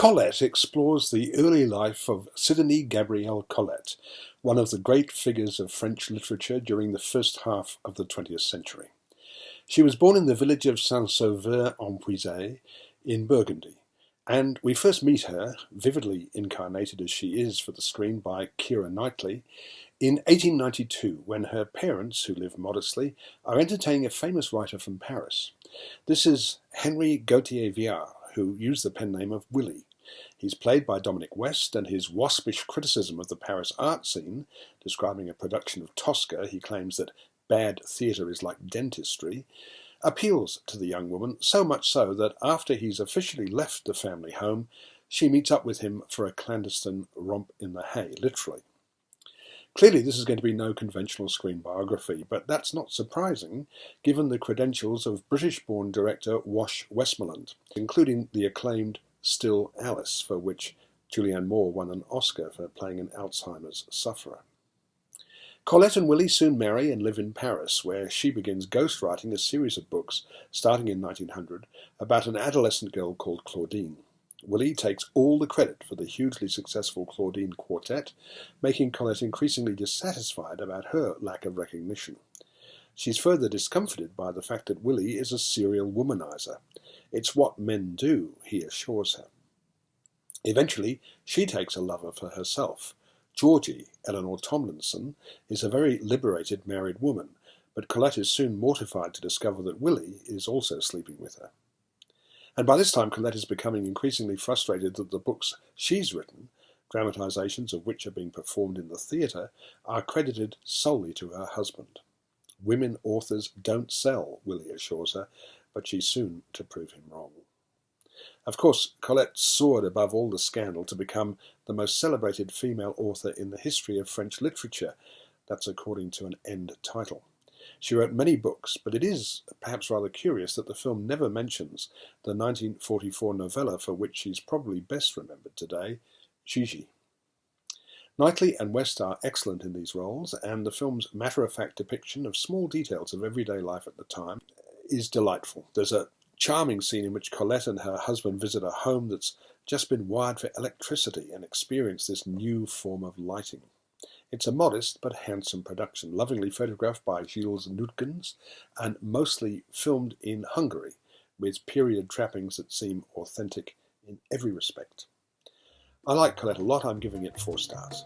Colette explores the early life of Sidonie Gabrielle Colette, one of the great figures of French literature during the first half of the 20th century. She was born in the village of Saint-Sauveur-en-Puisaye in Burgundy, and we first meet her, vividly incarnated as she is for the screen by Keira Knightley, in 1892, when her parents, who live modestly, are entertaining a famous writer from Paris. This is Henry Gauthier-Viard, who used the pen name of Willie. He's played by Dominic West, and his waspish criticism of the Paris art scene, describing a production of Tosca, he claims that bad theatre is like dentistry, appeals to the young woman, so much so that after he's officially left the family home, she meets up with him for a clandestine romp in the hay, literally. Clearly this is going to be no conventional screen biography, but that's not surprising given the credentials of British-born director Wash Westmoreland, including the acclaimed Still Alice, for which Julianne Moore won an Oscar for playing an Alzheimer's sufferer. Colette and Willie soon marry and live in Paris, where she begins ghostwriting a series of books, starting in 1900, about an adolescent girl called Claudine. Willie takes all the credit for the hugely successful Claudine Quartet, making Colette increasingly dissatisfied about her lack of recognition. She's further discomfited by the fact that Willie is a serial womanizer. It's what men do, he assures her. Eventually, she takes a lover for herself. Georgie, Eleanor Tomlinson, is a very liberated married woman, but Colette is soon mortified to discover that Willie is also sleeping with her. And by this time, Colette is becoming increasingly frustrated that the books she's written, dramatizations of which are being performed in the theatre, are credited solely to her husband. Women authors don't sell, Willie assures her, but she's soon to prove him wrong. Of course, Colette soared above all the scandal to become the most celebrated female author in the history of French literature. That's according to an end title. She wrote many books, but it is perhaps rather curious that the film never mentions the 1944 novella for which she's probably best remembered today, Gigi. Knightley and West are excellent in these roles, and the film's matter-of-fact depiction of small details of everyday life at the time is delightful. There's a charming scene in which Colette and her husband visit a home that's just been wired for electricity and experience this new form of lighting. It's a modest but handsome production, lovingly photographed by Gilles Nuytgens and mostly filmed in Hungary, with period trappings that seem authentic in every respect. I like Colette a lot. I'm giving it 4 stars.